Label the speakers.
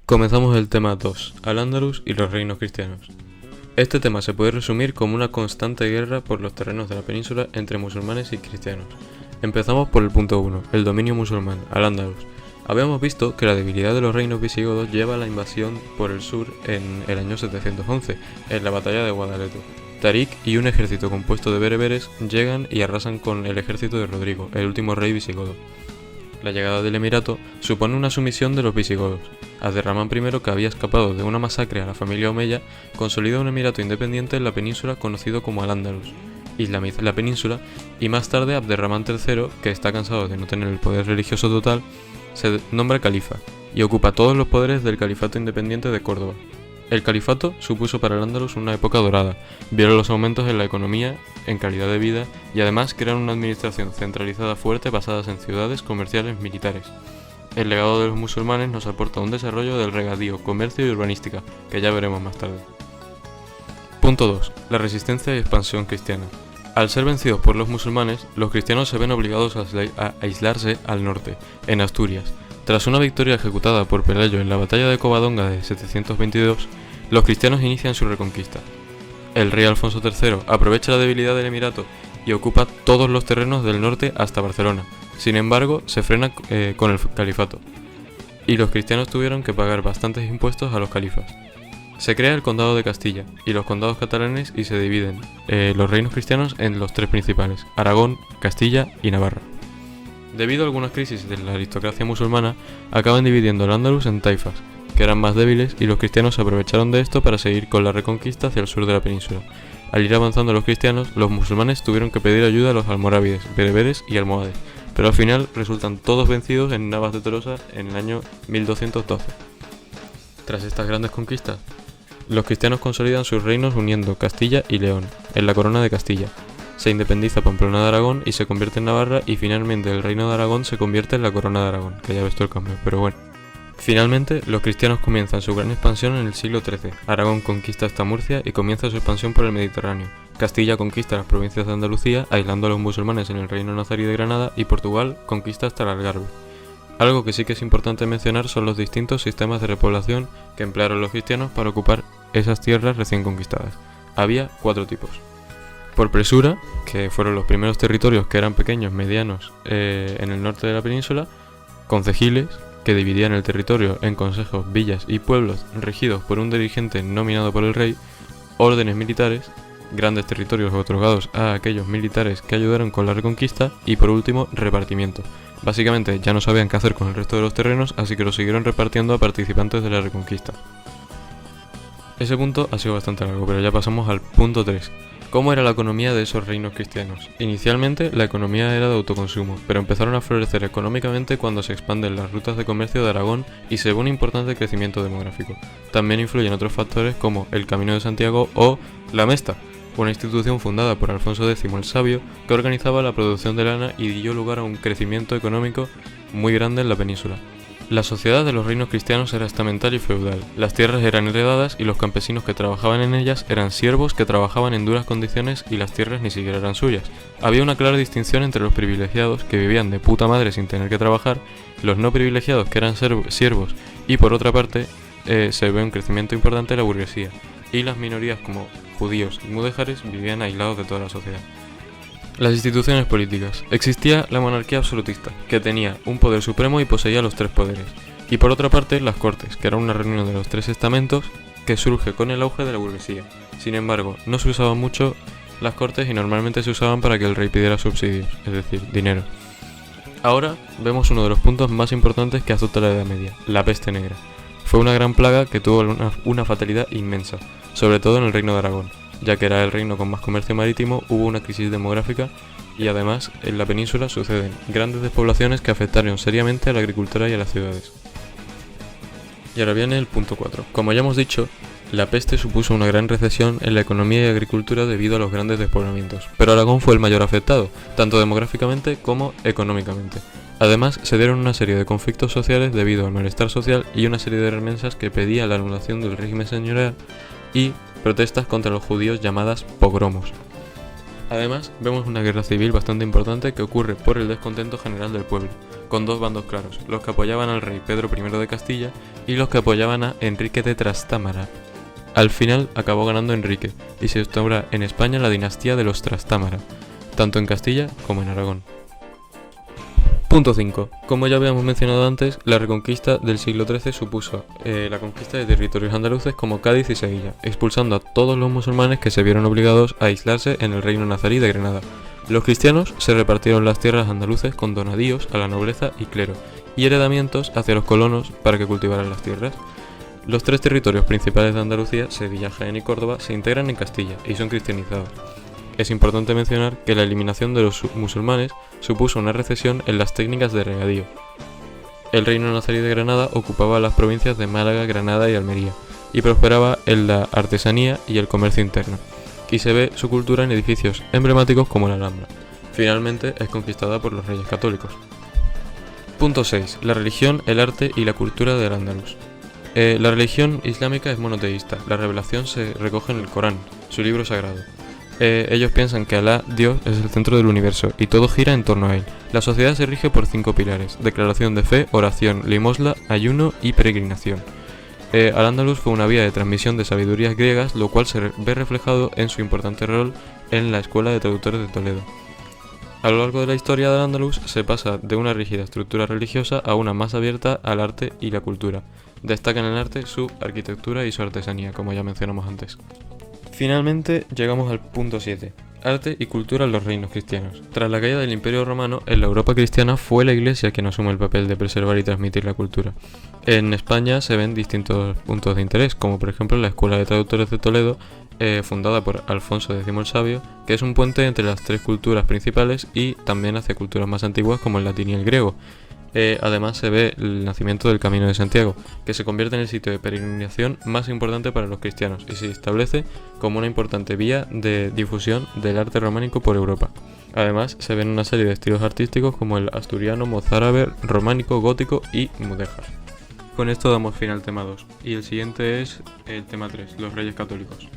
Speaker 1: Comenzamos el tema 2, Al-Ándalus y los reinos cristianos. Este tema se puede resumir como una constante guerra por los terrenos de la península entre musulmanes y cristianos. Empezamos por el punto 1, el dominio musulmán, Al-Ándalus. Habíamos visto que la debilidad de los reinos visigodos lleva a la invasión por el sur en el año 711, en la batalla de Guadaleto. Tarik y un ejército compuesto de bereberes llegan y arrasan con el ejército de Rodrigo, el último rey visigodo. La llegada del emirato supone una sumisión de los visigodos. Abderramán I, que había escapado de una masacre a la familia omeya, consolida un emirato independiente en la península conocido como Al-Ándalus, islamiza la península, y más tarde Abderramán III, que está cansado de no tener el poder religioso total, se nombra califa y ocupa todos los poderes del califato independiente de Córdoba. El califato supuso para Al-Ándalus una época dorada, vieron los aumentos en la economía, en calidad de vida y además crearon una administración centralizada fuerte basada en ciudades, comerciales, militares. El legado de los musulmanes nos aporta un desarrollo del regadío, comercio y urbanística, que ya veremos más tarde. Punto 2. La resistencia y expansión cristiana. Al ser vencidos por los musulmanes, los cristianos se ven obligados a aislarse al norte, en Asturias. Tras una victoria ejecutada por Pelayo en la batalla de Covadonga de 722, los cristianos inician su reconquista. El rey Alfonso III aprovecha la debilidad del emirato y ocupa todos los terrenos del norte hasta Barcelona. Sin embargo, se frena con el califato, y los cristianos tuvieron que pagar bastantes impuestos a los califas. Se crea el condado de Castilla y los condados catalanes y se dividen los reinos cristianos en los tres principales, Aragón, Castilla y Navarra. Debido a algunas crisis de la aristocracia musulmana, acaban dividiendo el Andalus en taifas, que eran más débiles, y los cristianos se aprovecharon de esto para seguir con la reconquista hacia el sur de la península. Al ir avanzando los cristianos, los musulmanes tuvieron que pedir ayuda a los almorávides, bereberes y almohades, pero al final resultan todos vencidos en Navas de Tolosa en el año 1212. Tras estas grandes conquistas, los cristianos consolidan sus reinos uniendo Castilla y León, en la corona de Castilla. Se independiza Pamplona de Aragón y se convierte en Navarra, y finalmente el reino de Aragón se convierte en la corona de Aragón, que ya ves todo el cambio, pero bueno. Finalmente, los cristianos comienzan su gran expansión en el siglo XIII. Aragón conquista hasta Murcia y comienza su expansión por el Mediterráneo. Castilla conquista las provincias de Andalucía, aislando a los musulmanes en el reino nazarí de Granada, y Portugal conquista hasta el Algarve. Algo que sí que es importante mencionar son los distintos sistemas de repoblación que emplearon los cristianos para ocupar esas tierras recién conquistadas. Había 4 tipos. Por presura, que fueron los primeros territorios que eran pequeños, medianos, en el norte de la península; concejiles, que dividían el territorio en consejos, villas y pueblos regidos por un dirigente nominado por el rey; órdenes militares, grandes territorios otorgados a aquellos militares que ayudaron con la reconquista; y por último, repartimiento. Básicamente ya no sabían qué hacer con el resto de los terrenos, así que los siguieron repartiendo a participantes de la reconquista. Ese punto ha sido bastante largo, pero ya pasamos al punto 3. ¿Cómo era la economía de esos reinos cristianos? Inicialmente, la economía era de autoconsumo, pero empezaron a florecer económicamente cuando se expanden las rutas de comercio de Aragón y se ve un importante crecimiento demográfico. También influyen otros factores como el Camino de Santiago o la Mesta, una institución fundada por Alfonso X el Sabio que organizaba la producción de lana y dio lugar a un crecimiento económico muy grande en la península. La sociedad de los reinos cristianos era estamental y feudal. Las tierras eran heredadas y los campesinos que trabajaban en ellas eran siervos que trabajaban en duras condiciones, y las tierras ni siquiera eran suyas. Había una clara distinción entre los privilegiados, que vivían de puta madre sin tener que trabajar, los no privilegiados, que eran siervos, y por otra parte se ve un crecimiento importante de la burguesía, y las minorías como judíos y mudéjares vivían aislados de toda la sociedad. Las instituciones políticas. Existía la monarquía absolutista, que tenía un poder supremo y poseía los 3 poderes. Y por otra parte, las cortes, que era una reunión de los 3 estamentos que surge con el auge de la burguesía. Sin embargo, no se usaban mucho las cortes y normalmente se usaban para que el rey pidiera subsidios, es decir, dinero. Ahora vemos uno de los puntos más importantes que azota la Edad Media, la peste negra. Fue una gran plaga que tuvo una fatalidad inmensa, sobre todo en el reino de Aragón. Ya que era el reino con más comercio marítimo, hubo una crisis demográfica y además en la península suceden grandes despoblaciones que afectaron seriamente a la agricultura y a las ciudades. Y ahora viene el punto 4. Como ya hemos dicho, la peste supuso una gran recesión en la economía y agricultura debido a los grandes despoblamientos, pero Aragón fue el mayor afectado, tanto demográficamente como económicamente. Además, se dieron una serie de conflictos sociales debido al malestar social y una serie de remensas que pedía la anulación del régimen señorial y protestas contra los judíos llamadas pogromos. Además, vemos una guerra civil bastante importante que ocurre por el descontento general del pueblo, con dos bandos claros, los que apoyaban al rey Pedro I de Castilla y los que apoyaban a Enrique de Trastámara. Al final acabó ganando Enrique, y se instaura en España la dinastía de los Trastámara, tanto en Castilla como en Aragón. Punto 5. Como ya habíamos mencionado antes, la reconquista del siglo XIII supuso la conquista de territorios andaluces como Cádiz y Sevilla, expulsando a todos los musulmanes que se vieron obligados a aislarse en el reino nazarí de Granada. Los cristianos se repartieron las tierras andaluces con donadíos a la nobleza y clero, y heredamientos hacia los colonos para que cultivaran las tierras. Los tres territorios principales de Andalucía, Sevilla, Jaén y Córdoba, se integran en Castilla y son cristianizados. Es importante mencionar que la eliminación de los musulmanes supuso una recesión en las técnicas de regadío. El reino nazarí de Granada ocupaba las provincias de Málaga, Granada y Almería, y prosperaba en la artesanía y el comercio interno, y se ve su cultura en edificios emblemáticos como la Alhambra. Finalmente es conquistada por los reyes católicos. Punto 6. La religión, el arte y la cultura del andaluz. La religión islámica es monoteísta, la revelación se recoge en el Corán, su libro sagrado. Ellos piensan que Alá, Dios, es el centro del universo y todo gira en torno a él. La sociedad se rige por 5 pilares: declaración de fe, oración, limosna, ayuno y peregrinación. Al-Ándalus fue una vía de transmisión de sabidurías griegas, lo cual se ve reflejado en su importante rol en la Escuela de Traductores de Toledo. A lo largo de la historia de Al-Ándalus se pasa de una rígida estructura religiosa a una más abierta al arte y la cultura. Destacan en el arte su arquitectura y su artesanía, como ya mencionamos antes. Finalmente llegamos al punto 7. Arte y cultura en los reinos cristianos. Tras la caída del Imperio Romano, en la Europa cristiana fue la Iglesia quien asume el papel de preservar y transmitir la cultura. En España se ven distintos puntos de interés, como por ejemplo la Escuela de Traductores de Toledo, fundada por Alfonso X el Sabio, que es un puente entre las tres culturas principales y también hacia culturas más antiguas como el latín y el griego. Además se ve el nacimiento del Camino de Santiago, que se convierte en el sitio de peregrinación más importante para los cristianos y se establece como una importante vía de difusión del arte románico por Europa. Además se ven una serie de estilos artísticos como el asturiano, mozárabe, románico, gótico y mudéjar. Con esto damos fin al tema 2 y el siguiente es el tema 3, los Reyes Católicos.